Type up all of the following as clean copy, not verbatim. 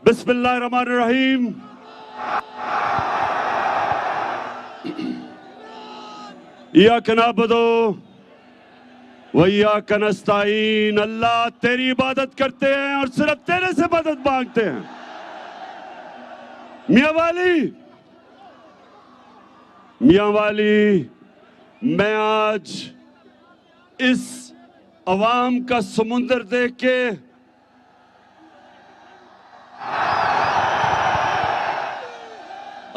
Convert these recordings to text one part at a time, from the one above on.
بسم اللہ الرحمن الرحیم. ایاک نعبد و ایاک نستعین. اللہ تیری عبادت کرتے ہیں اور صرف تیرے سے مدد مانگتے ہیں. میاں والی میں آج اس عوام کا سمندر دیکھ کے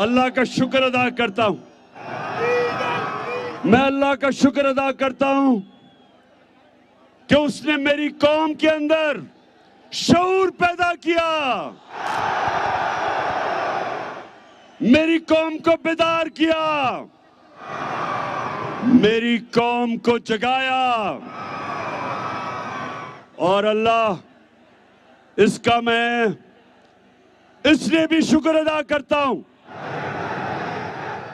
اللہ کا شکر ادا کرتا ہوں. میں اللہ کا شکر ادا کرتا ہوں کہ اس نے میری قوم کے اندر شعور پیدا کیا، میری قوم کو بیدار کیا، میری قوم کو جگایا. اور اللہ اس کا میں اس لیے بھی شکر ادا کرتا ہوں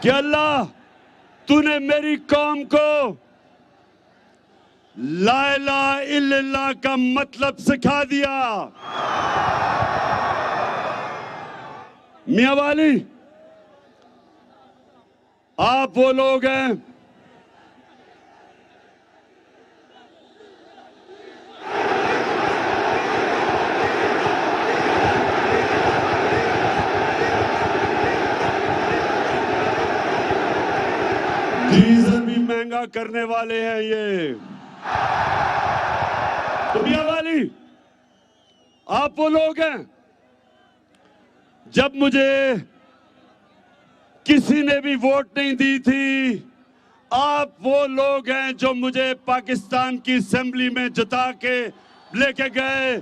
کہ اللہ تو نے میری قوم کو لا الہ الا اللہ کا مطلب سکھا دیا. میاں والی آپ وہ لوگ ہیں ڈیزل بھی مہنگا کرنے والے ہیں یہ. تو میاں والی آپ وہ لوگ ہیں جب مجھے کسی نے بھی ووٹ نہیں دی تھی، آپ وہ لوگ ہیں جو مجھے پاکستان کی اسمبلی میں جتا کے لے کے گئے.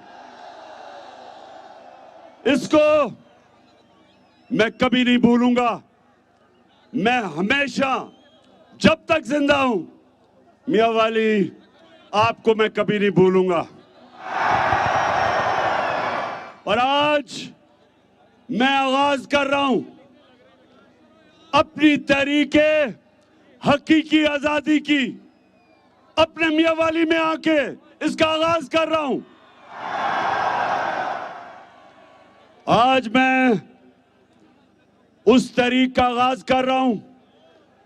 اس کو میں کبھی نہیں بھولوں گا. میں ہمیشہ جب تک زندہ ہوں میاں والی آپ کو میں کبھی نہیں بھولوں گا. اور آج میں آغاز کر رہا ہوں اپنی تحریک حقیقی آزادی کی. اپنے میاں والی میں آ کے اس کا آغاز کر رہا ہوں. آج میں اس تحریک کا آغاز کر رہا ہوں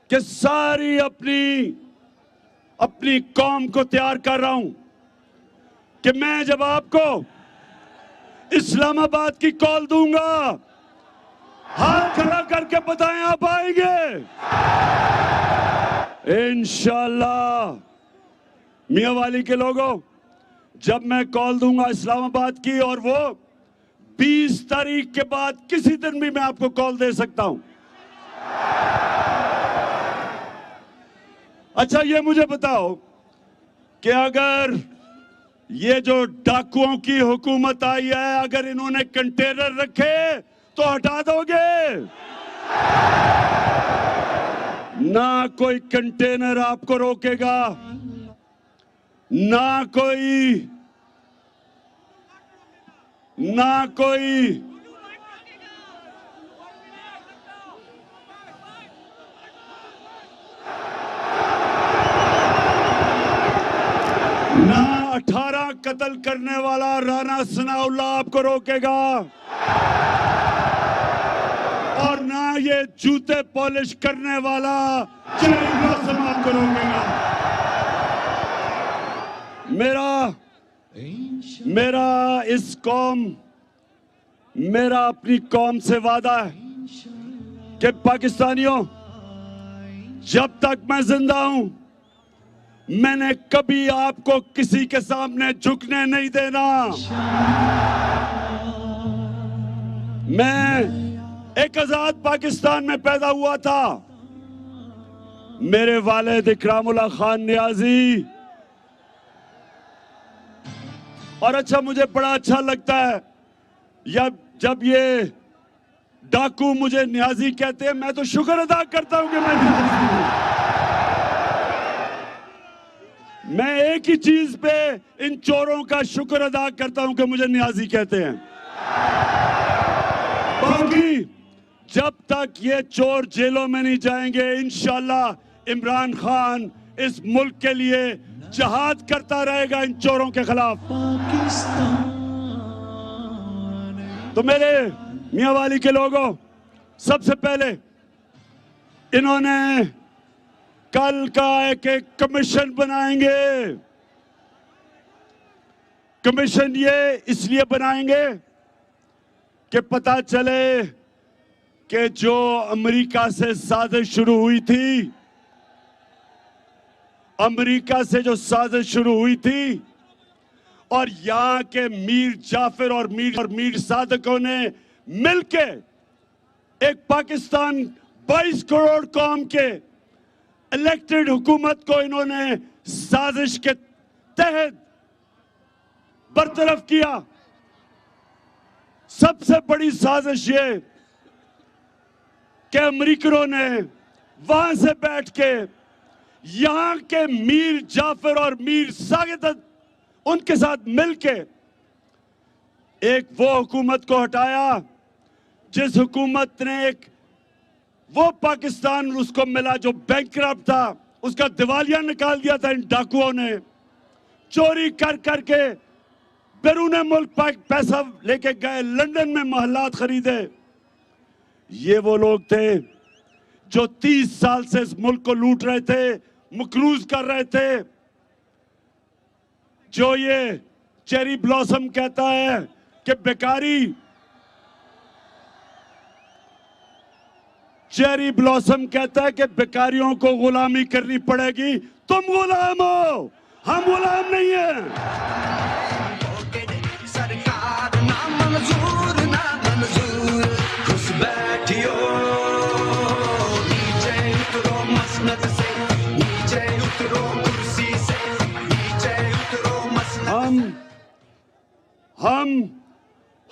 کہ ساری اپنی قوم کو تیار کر رہا ہوں کہ میں جب آپ کو اسلام آباد کی کال دوں گا، ہاتھ کھڑا کر کے بتائیں آپ آئیں گے انشاءاللہ. میاں والی کے لوگوں، جب میں کال دوں گا اسلام آباد کی، اور وہ 20 تاریخ کے بعد کسی دن بھی میں آپ کو کال دے سکتا ہوں. اچھا یہ مجھے بتاؤ کہ اگر یہ جو ڈاکوؤں کی حکومت آئی ہے، اگر انہوں نے کنٹینر رکھے تو ہٹا دو گے؟ نہ کوئی کنٹینر آپ کو روکے گا، نہ کوئی نہ 18 قتل کرنے والا رانا ثناء اللہ آپ کو روکے گا، اور نہ یہ جوتے پالش کرنے والا چیری بلاسم آپ کو روکے گا. میرا اپنی قوم سے وعدہ ہے کہ پاکستانیوں، جب تک میں زندہ ہوں میں نے کبھی آپ کو کسی کے سامنے جھکنے نہیں دینا. میں ایک آزاد پاکستان میں پیدا ہوا تھا. میرے والد اکرام اللہ خان نیازی، اور اچھا مجھے بڑا اچھا لگتا ہے جب یہ ڈاکو مجھے نیازی کہتے ہیں. میں تو شکر ادا کرتا ہوں کہ میں نیازی ہوں. میں ایک ہی چیز پہ ان چوروں کا شکر ادا کرتا ہوں کہ مجھے نیازی کہتے ہیں. باقی جب تک یہ چور جیلوں میں نہیں جائیں گے، انشاءاللہ عمران خان اس ملک کے لیے جہاد کرتا رہے گا ان چوروں کے خلاف. تو میرے میاں والی کے لوگوں، سب سے پہلے انہوں نے کل کا ایک کمیشن بنائیں گے. کمیشن یہ اس لیے بنائیں گے کہ پتہ چلے کہ جو امریکہ سے سازش شروع ہوئی تھی، امریکہ سے جو سازش شروع ہوئی تھی اور یہاں کے میر جعفر اور میر صادقوں نے مل کے ایک پاکستان 22 کروڑ قوم کے الیکٹڈ حکومت کو انہوں نے سازش کے تحت برطرف کیا. سب سے بڑی سازش یہ کہ امریکنوں نے وہاں سے بیٹھ کے یہاں کے میر جعفر اور میر ساغت ان کے ساتھ مل کے ایک وہ حکومت کو ہٹایا جس حکومت نے ایک وہ پاکستان اس کو ملا جو بینکرپٹ تھا، اس کا دیوالیہ نکال دیا تھا ان ڈاکوؤں نے. چوری کر کر کے بیرون ملک پیسہ لے کے گئے، لندن میں محلات خریدے. یہ وہ لوگ تھے جو 30 سال سے اس ملک کو لوٹ رہے تھے، مقروض کر رہے تھے. جو یہ چیری بلاسم کہتا ہے کہ بیکاری، چیری بلاسم کہتا ہے کہ بیکاریوں کو غلامی کرنی پڑے گی. تم غلام ہو، ہم غلام نہیں ہیں.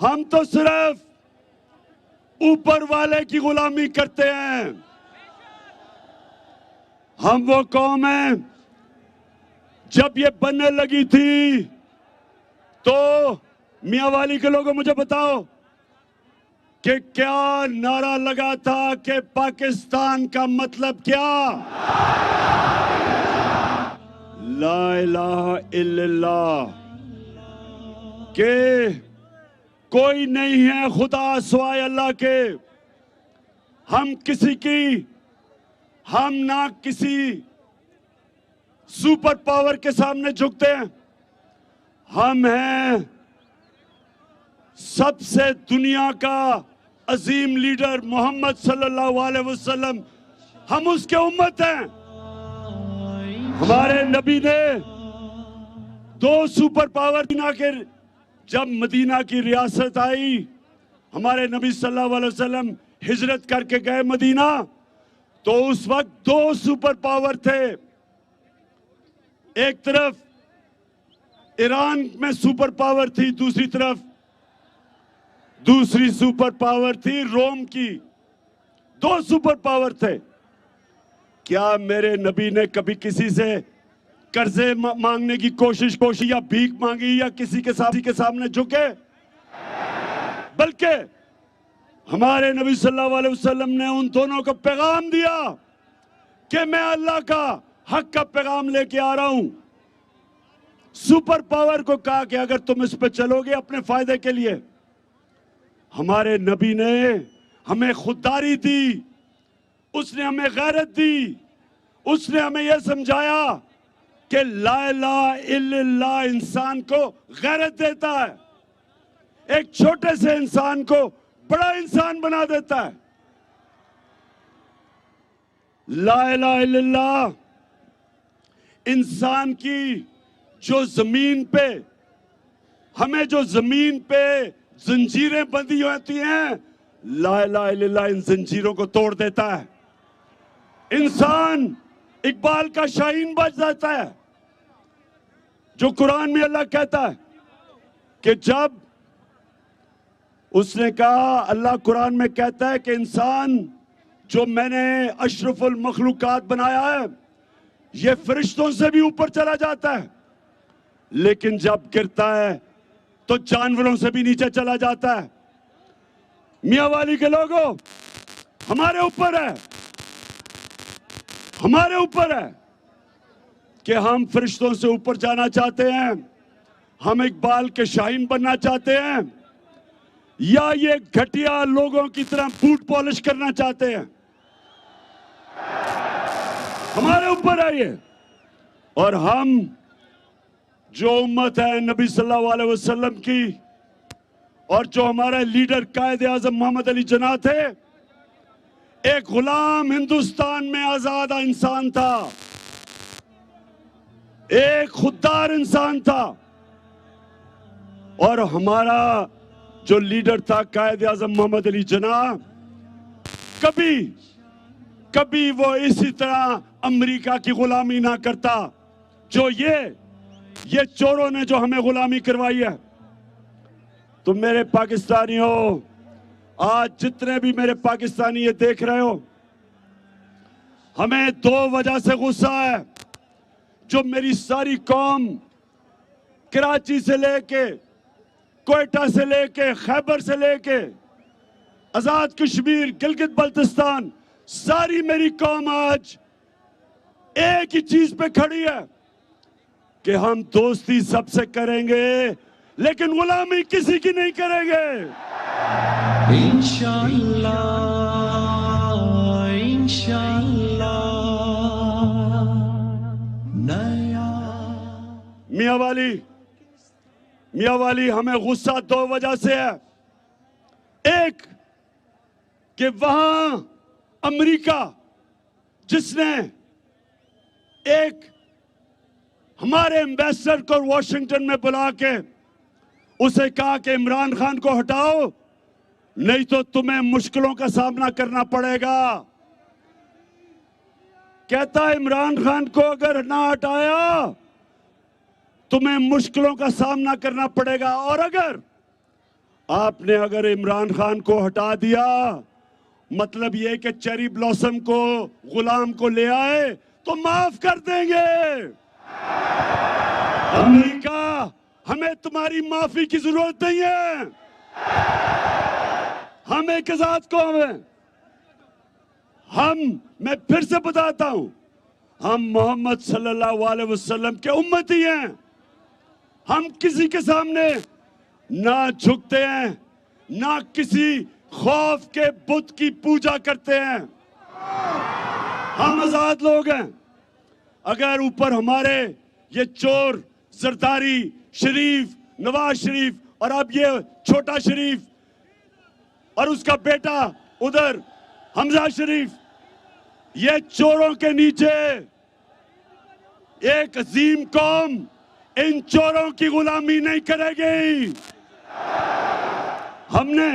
ہم تو صرف اوپر والے کی غلامی کرتے ہیں. ہم وہ قوم ہیں، جب یہ بننے لگی تھی تو میاں والی کے لوگوں مجھے بتاؤ کہ کیا نعرہ لگا تھا کہ پاکستان کا مطلب کیا؟ لا الہ الا اللہ، کہ کوئی نہیں ہے خدا سوائے اللہ کے. ہم کسی کی، ہم نہ کسی سپر پاور کے سامنے جھکتے ہیں. ہم ہیں سب سے دنیا کا عظیم لیڈر محمد صلی اللہ علیہ وسلم، ہم اس کے امت ہیں. ہمارے نبی نے 2 سپر پاور کے، جب مدینہ کی ریاست آئی، ہمارے نبی صلی اللہ علیہ وسلم ہجرت کر کے گئے مدینہ، تو اس وقت 2 سپر پاور تھے. ایک طرف ایران میں سپر پاور تھی، دوسری سپر پاور تھی روم کی. 2 سپر پاور تھے. کیا میرے نبی نے کبھی کسی سے قرضے مانگنے کی کوشش یا بھیک مانگی یا کسی کے سامنے جھکے؟ بلکہ ہمارے نبی صلی اللہ علیہ وسلم نے ان دونوں کو پیغام دیا کہ میں اللہ کا حق کا پیغام لے کے آ رہا ہوں. سپر پاور کو کہا کہ اگر تم اس پہ چلو گے اپنے فائدے کے لیے. ہمارے نبی نے ہمیں خودداری دی، اس نے ہمیں غیرت دی، اس نے ہمیں یہ سمجھایا کہ لا الہ الا اللہ انسان کو غیرت دیتا ہے، ایک چھوٹے سے انسان کو بڑا انسان بنا دیتا ہے. لا الہ الا اللہ انسان کی جو زمین پہ، ہمیں جو زمین پہ زنجیریں بندھی ہوتی ہیں، لا الہ الا اللہ ان زنجیروں کو توڑ دیتا ہے. انسان اقبال کا شاہین بچ جاتا ہے. جو قرآن میں اللہ کہتا ہے کہ جب اس نے کہا، اللہ قرآن میں کہتا ہے کہ انسان جو میں نے اشرف المخلوقات بنایا ہے یہ فرشتوں سے بھی اوپر چلا جاتا ہے، لیکن جب گرتا ہے تو جانوروں سے بھی نیچے چلا جاتا ہے. میاں والی کے لوگوں، ہمارے اوپر ہے کہ ہم فرشتوں سے اوپر جانا چاہتے ہیں، ہم اقبال کے شاہین بننا چاہتے ہیں، یا یہ گھٹیا لوگوں کی طرح بوٹ پالش کرنا چاہتے ہیں؟ ہمارے اوپر ہے یہ. اور ہم جو امت ہے نبی صلی اللہ علیہ وسلم کی، اور جو ہمارے لیڈر قائد اعظم محمد علی جناح تھے، ایک غلام ہندوستان میں آزادہ انسان تھا، ایک خوددار انسان تھا. اور ہمارا جو لیڈر تھا قائد اعظم محمد علی جناح، کبھی وہ اسی طرح امریکہ کی غلامی نہ کرتا جو یہ چوروں نے جو ہمیں غلامی کروائی ہے. تو میرے پاکستانیوں، آج جتنے بھی میرے پاکستانی یہ دیکھ رہے ہو، ہمیں دو وجہ سے غصہ ہے. جو میری ساری قوم کراچی سے لے کے، کوئٹہ سے لے کے، خیبر سے لے کے، آزاد کشمیر، گلگت بلتستان، ساری میری قوم آج ایک ہی چیز پہ کھڑی ہے کہ ہم دوستی سب سے کریں گے لیکن غلامی کسی کی نہیں کریں گے. انشاءاللہ انشاءاللہ. میاں والی ہمیں غصہ دو وجہ سے ہے. ایک کہ وہاں امریکہ جس نے ایک ہمارے ایمبیسڈر کو واشنگٹن میں بلا کے اسے کہا کہ عمران خان کو ہٹاؤ نہیں تو تمہیں مشکلوں کا سامنا کرنا پڑے گا. کہتا ہے عمران خان کو اگر نہ ہٹایا تمہیں مشکلوں کا سامنا کرنا پڑے گا، اور اگر عمران خان کو ہٹا دیا مطلب یہ کہ چیری بلاسم کو، غلام کو لے آئے تو معاف کر دیں گے. امریکہ، ہمیں تمہاری معافی کی ضرورت نہیں ہے. ہم ایک ذات قوم ہیں. میں پھر سے بتاتا ہوں، ہم محمد صلی اللہ علیہ وسلم کے امتی ہیں. ہم کسی کے سامنے نہ جھکتے ہیں، نہ کسی خوف کے بت کی پوجا کرتے ہیں. ہم آزاد لوگ ہیں. اگر اوپر ہمارے یہ چور زرداری، شریف، نواز شریف، اور اب یہ چھوٹا شریف اور اس کا بیٹا ادھر حمزہ شریف، یہ چوروں کے نیچے ایک عظیم قوم ان چوروں کی غلامی نہیں کرے گی. ہم نے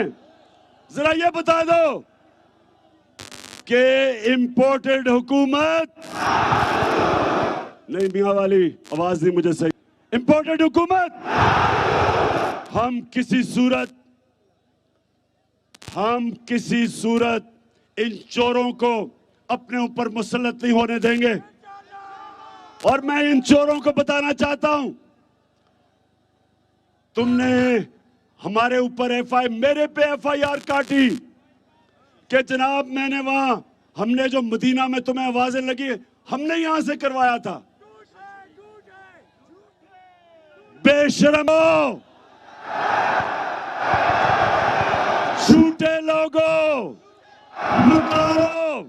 ذرا یہ بتا دو کہ امپورٹڈ حکومت نہیں، میاں والی آواز نہیں مجھے صحیح. امپورٹڈ حکومت ہم کسی صورت ان چوروں کو اپنے اوپر مسلط نہیں ہونے دیں گے. اور میں ان چوروں کو بتانا چاہتا ہوں، تم نے ہمارے اوپر میرے پہ ایف آئی آر کاٹی کہ جناب میں نے وہاں، ہم نے جو مدینہ میں تمہیں آوازیں لگی ہم نے یہاں سے کروایا تھا. بے شرمو، جھوٹے لوگوں، مکارو،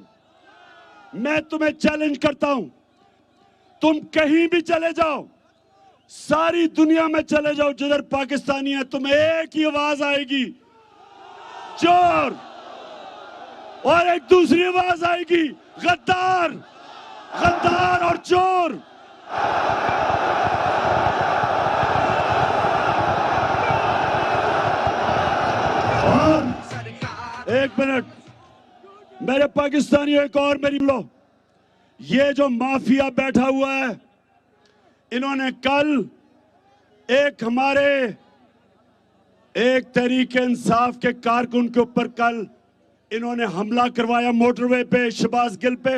میں تمہیں چیلنج کرتا ہوں، تم کہیں بھی چلے جاؤ، ساری دنیا میں چلے جاؤ جدھر پاکستانی ہے، تمہیں ایک ہی آواز آئے گی، چور. اور ایک دوسری آواز آئے گی، غدار، غدار اور چور. ایک منٹ میرے پاکستانیوں، ایک اور میری لو. یہ جو مافیا بیٹھا ہوا ہے، انہوں نے کل ایک تحریک انصاف کے کارکن کے اوپر کل انہوں نے حملہ کروایا موٹر وے پہ، شہباز گل پہ.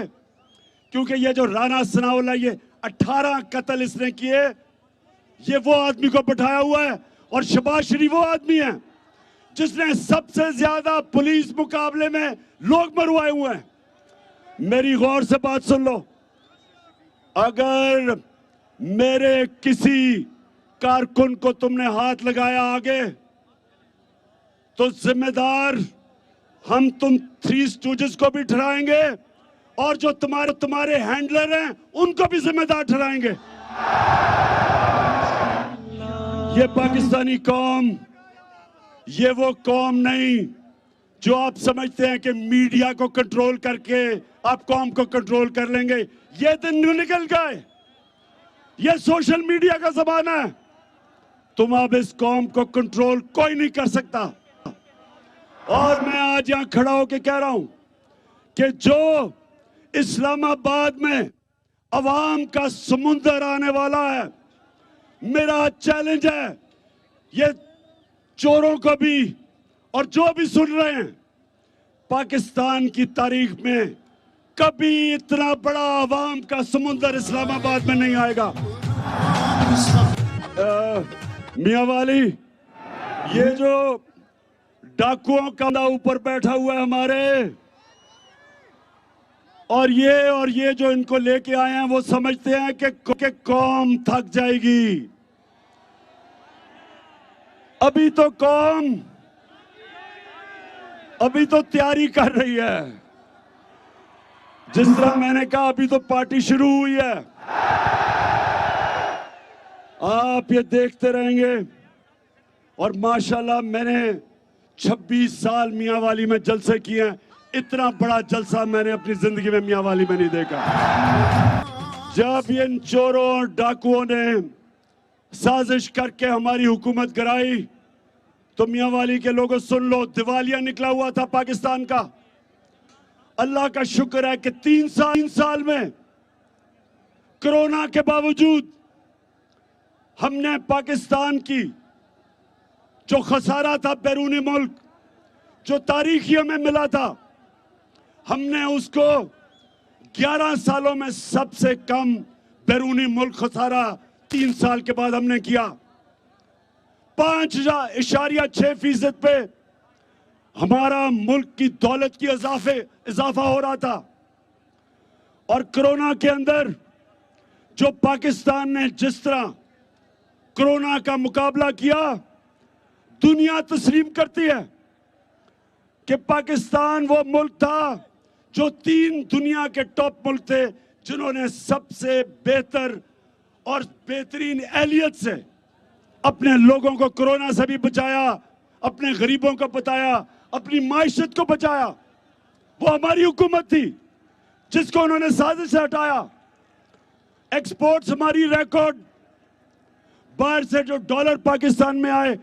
کیونکہ یہ جو رانا ثناءاللہ، یہ 18 قتل اس نے کیے، یہ وہ آدمی کو بٹھایا ہوا ہے. اور شہباز شریف وہ آدمی ہے جس نے سب سے زیادہ پولیس مقابلے میں لوگ مروائے ہوئے ہیں. میری غور سے بات سن لو، اگر میرے کسی کارکن کو تم نے ہاتھ لگایا آگے تو ذمہ دار ہم تم تھری اسٹوجز کو بھی ٹھہرائیں گے اور جو تمہارے ہینڈلر ہیں ان کو بھی ذمہ دار ٹھہرائیں گے. یہ پاکستانی قوم یہ وہ قوم نہیں جو آپ سمجھتے ہیں کہ میڈیا کو کنٹرول کر کے آپ قوم کو کنٹرول کر لیں گے. یہ دن نکل گئے. یہ سوشل میڈیا کا زمانہ ہے. تم اب اس قوم کو کنٹرول کوئی نہیں کر سکتا. اور میں آج یہاں کھڑا ہو کے کہہ رہا ہوں کہ جو اسلام آباد میں عوام کا سمندر آنے والا ہے، میرا چیلنج ہے یہ چوروں کو بھی اور جو بھی سن رہے ہیں، پاکستان کی تاریخ میں کبھی اتنا بڑا عوام کا سمندر اسلام آباد میں نہیں آئے گا. میاں والی، یہ جو ڈاکوؤں کا اوپر بیٹھا ہوا ہے ہمارے، اور یہ جو ان کو لے کے آئے ہیں وہ سمجھتے ہیں کہ قوم تھک جائے گی. ابھی تو قوم تیاری کر رہی ہے. جس طرح میں نے کہا ابھی تو پارٹی شروع ہوئی ہے. آپ یہ دیکھتے رہیں گے. اور ماشاءاللہ میں نے 26 سال میاں والی میں جلسے کیے ہیں. اتنا بڑا جلسہ میں نے اپنی زندگی میں میاں والی میں نہیں دیکھا. جب ان چوروں اور ڈاکوؤں نے سازش کر کے ہماری حکومت گرائی تو میاں والی کے لوگوں سن لو، دیوالیہ نکلا ہوا تھا پاکستان کا. اللہ کا شکر ہے کہ 3 سال میں کرونا کے باوجود ہم نے پاکستان کی جو خسارہ تھا بیرونی ملک، جو تاریخی ہمیں ملا تھا، ہم نے اس کو 11 سالوں میں سب سے کم بیرونی ملک خسارہ 3 سال کے بعد ہم نے کیا. 5.6% پہ ہمارا ملک کی دولت کی اضافہ ہو رہا تھا. اور کرونا کے اندر جو پاکستان نے جس طرح کرونا کا مقابلہ کیا، دنیا تسلیم کرتی ہے کہ پاکستان وہ ملک تھا جو 3 دنیا کے ٹاپ ملک تھے جنہوں نے سب سے بہتر اور بہترین اہلیت سے اپنے لوگوں کو کرونا سے بھی بچایا، اپنے غریبوں کو بچایا، اپنی معیشت کو بچایا. وہ ہماری حکومت تھی جس کو انہوں نے سازش سے ہٹایا. ایکسپورٹس ہماری ریکارڈ، باہر سے جو ڈالر پاکستان میں آئے،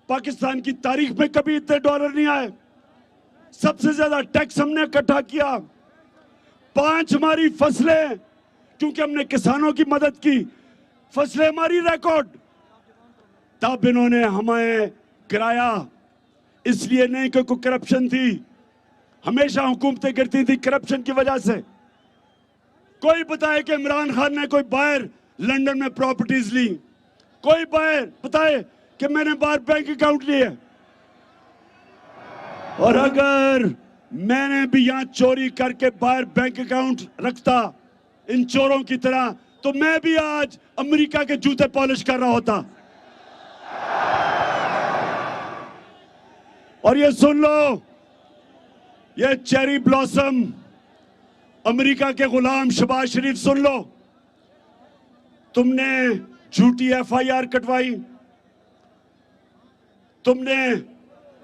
پاکستان کی تاریخ میں کبھی اتنے ڈالر نہیں آئے. سب سے زیادہ ٹیکس ہم نے اکٹھا کیا. 5 ہماری فصلیں، کیونکہ ہم نے کسانوں کی مدد کی، فصلیں ہماری ریکارڈ. تب انہوں نے ہمیں گرایا. اس لیے نہیں کہ کوئی کرپشن تھی. ہمیشہ حکومتیں گرتی تھی کرپشن کی وجہ سے. کوئی بتائے کہ عمران خان نے کوئی باہر لنڈن میں پراپرٹیز لی، کوئی باہر بتائے کہ میں نے باہر بینک اکاؤنٹ لیے. اور اگر میں نے بھی یہاں چوری کر کے باہر بینک اکاؤنٹ رکھتا ان چوروں کی طرح، تو میں بھی آج امریکہ کے جوتے پالش کر رہا ہوتا. اور یہ سن لو، یہ چیری بلاسم امریکہ کے غلام شہباز شریف، سن لو، تم نے جھوٹی FIR کٹوائی. تم نے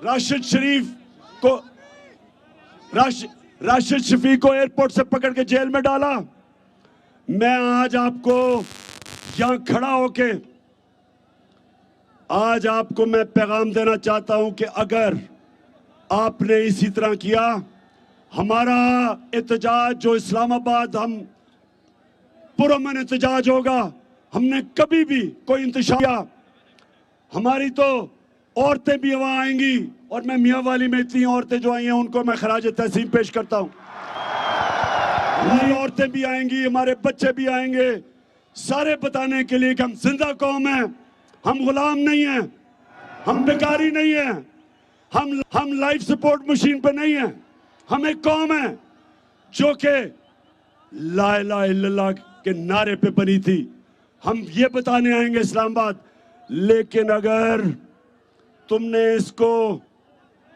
راشد شفیق کو ایئرپورٹ سے پکڑ کے جیل میں ڈالا. میں آج آپ کو یہاں کھڑا ہو کے آج آپ کو میں پیغام دینا چاہتا ہوں کہ اگر آپ نے اسی طرح کیا، ہمارا احتجاج جو اسلام آباد ہم پرامن احتجاج ہوگا. ہم نے کبھی بھی کوئی انتشار کیا، ہماری تو عورتیں بھی وہاں آئیں گی. اور میں میاں والی میں اتنی عورتیں جو آئی ہیں ان کو میں خراج تحسین پیش کرتا ہوں. ہماری عورتیں بھی آئیں گی، ہمارے بچے بھی آئیں گے، سارے بتانے کے لیے کہ ہم زندہ قوم ہیں، ہم غلام نہیں ہیں، ہم بیکاری نہیں ہیں، ہم لائف سپورٹ مشین پہ نہیں ہیں. ہم ایک قوم ہے جو کہ لا الہ الا اللہ کے نعرے پہ بنی تھی. ہم یہ بتانے آئیں گے اسلام آباد. لیکن اگر تم نے اس کو